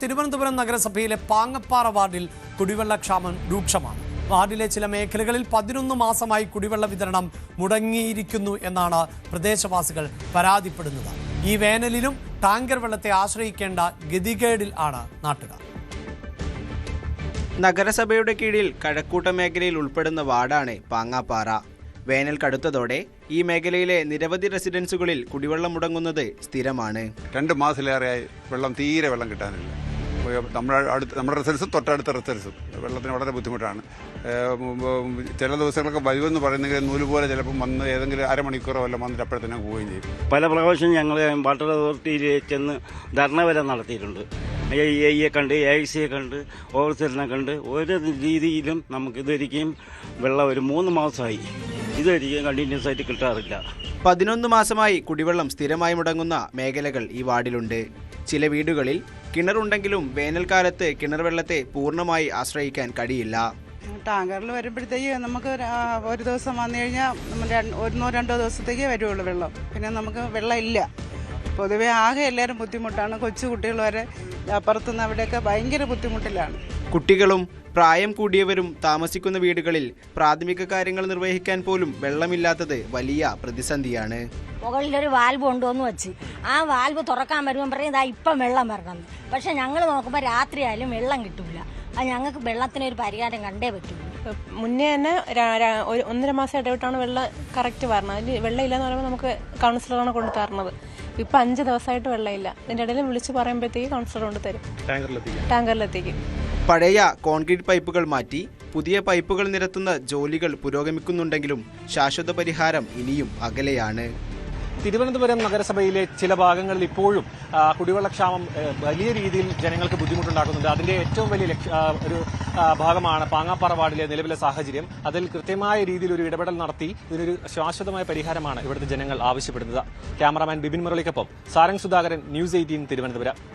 തിരുവനന്തപുരം നഗരസഭയിലെ പാങ്ങപ്പാറ വാർഡിൽ കുടിവെള്ളക്ഷാമം രൂക്ഷമാണ്. വാർഡിലെ ചില മേഖലകളിൽ 11 മാസമായി കുടിവെള്ള വിതരണം മുടങ്ങിയിരിക്കുന്നു എന്നാണ് പ്രദേശവാസികൾ പരാതിപ്പെടുന്നത്. ഈ വേനലിലും ടാങ്കർ വെള്ളത്തെ ആശ്രയിക്കേണ്ട ഗതികേടിൽ ആണ് നാട്ടുകാർ. നഗരസഭയുടെ കീഴിൽ കഴക്കൂട്ട മേഖലയിൽ ഉൾപ്പെടുന്ന വാർഡാണ് പാങ്ങാപ്പാറ. വേനൽ കടുത്തതോടെ ഈ മേഖലയിലെ നിരവധി റെസിഡൻസുകളിൽ കുടിവെള്ളം മുടങ്ങുന്നത് സ്ഥിരമാണ്. 2 മാസത്തിലേറെയായി തീരെ വെള്ളം കിട്ടാനില്ല. നമ്മുടെ റിസൾട്ട്സും തൊട്ടടുത്ത റിസൾട്ട്സും വെള്ളത്തിന് വളരെ ബുദ്ധിമുട്ടാണ്. ചില ദിവസങ്ങളൊക്കെ വരുമെന്ന് പറയുന്നെങ്കിൽ നൂല് പോലെ ചിലപ്പം വന്ന് ഏതെങ്കിലും അരമണിക്കൂറോ വല്ല വന്നിട്ട് അപ്പോഴത്തന്നെ പോവുകയും ചെയ്യും. പല പ്രാവശ്യം ഞങ്ങൾ വാട്ടർ അതോറിറ്റിയിൽ ചെന്ന് ധർണ വരെ നടത്തിയിട്ടുണ്ട്. AE കണ്ട്, AIC കണ്ട്, ഓഫീസറിനെ കണ്ട്, ഒരു രീതിയിലും നമുക്കിതൊരിക്കലും വെള്ളം ഒരു 3 മാസമായി ഇതൊരിക്കലും കണ്ടിന്യൂസ് ആയിട്ട് കിട്ടാറില്ല. 11 മാസമായി കുടിവെള്ളം സ്ഥിരമായി മുടങ്ങുന്ന മേഖലകൾ ഈ വാർഡിലുണ്ട്. ചില വീടുകളിൽ കിണറുണ്ടെങ്കിലും വേനൽക്കാലത്ത് കിണർ വെള്ളത്തെ പൂർണ്ണമായി ആശ്രയിക്കാൻ കഴിയില്ല. ടാങ്കറിൽ വരുമ്പോഴത്തേക്ക് നമുക്ക് ഒരു ദിവസം വന്നു കഴിഞ്ഞാൽ 1-2 ദിവസത്തേക്കേ വരുള്ളൂ വെള്ളം. പിന്നെ നമുക്ക് വെള്ളം ഇല്ല. പൊതുവെ ആകെ എല്ലാവരും ബുദ്ധിമുട്ടാണ്. കൊച്ചു കുട്ടികൾ വരെ അപ്പുറത്തുനിന്ന് അവിടെയൊക്കെ ഭയങ്കര ബുദ്ധിമുട്ടിലാണ്. കുട്ടികളും പ്രായം കൂടിയവരും താമസിക്കുന്ന വീടുകളിൽ പ്രാഥമിക കാര്യങ്ങൾ നിർവഹിക്കാൻ പോലും വെള്ളമില്ലാത്തത് വലിയ പ്രതിസന്ധിയാണ്. മുകളിലൊരു വാൽവ് കൊണ്ടുവന്ന് വെച്ച് ആ വാൽവ് തുറക്കാൻ വരുമ്പോൾ പറയും ഇതാ ഇപ്പം വെള്ളം വരണം. പക്ഷെ ഞങ്ങൾ നോക്കുമ്പോൾ രാത്രി ആയാലും വെള്ളം കിട്ടില്ല. അത് ഞങ്ങൾക്ക് വെള്ളത്തിനൊരു പരിഹാരം കണ്ടേ പറ്റുള്ളൂ. മുന്നേ തന്നെ 1.5 മാസം ഇടവിട്ടാണ് വെള്ളം കറക്റ്റ് വരണം. അതിൽ വെള്ളം ഇല്ലെന്ന് പറയുമ്പോൾ നമുക്ക് കൗൺസിലറാണ് കൊണ്ടു തരുന്നത്. ഇപ്പം 5 ദിവസമായിട്ട് വെള്ളമില്ല. ഇതിൻ്റെ ഇടയിൽ വിളിച്ച് പറയുമ്പോഴത്തേക്ക് കൗൺസിലർ കൊണ്ട് തരും, ടാങ്കറിലെത്തിക്കും. പഴയ കോൺക്രീറ്റ് പൈപ്പുകൾ മാറ്റി പുതിയ പൈപ്പുകൾ നിരത്തുന്ന ജോലികൾ പുരോഗമിക്കുന്നുണ്ടെങ്കിലും ശാശ്വത പരിഹാരം ഇനിയും അകലെയാണ്. തിരുവനന്തപുരം നഗരസഭയിലെ ചില ഭാഗങ്ങളിൽ ഇപ്പോഴും കുടിവെള്ളക്ഷാമം വലിയ രീതിയിൽ ജനങ്ങൾക്ക് ബുദ്ധിമുട്ടുണ്ടാക്കുന്നുണ്ട്. അതിന്റെ ഏറ്റവും വലിയ ഒരു ഭാഗമാണ് പാങ്ങാപ്പാറ വാർഡിലെ നിലവിലെ സാഹചര്യം. അതിൽ കൃത്യമായ രീതിയിൽ ഒരു ഇടപെടൽ നടത്തി ഇതിനൊരു ശാശ്വതമായ പരിഹാരമാണ് ഇവിടുത്തെ ജനങ്ങൾ ആവശ്യപ്പെടുന്നത്. ക്യാമറാമാൻ ബിബിൻ മുരളിക്കൊപ്പം സാരംഗ് സുധാകരൻ, ന്യൂസ് 18 തിരുവനന്തപുരം.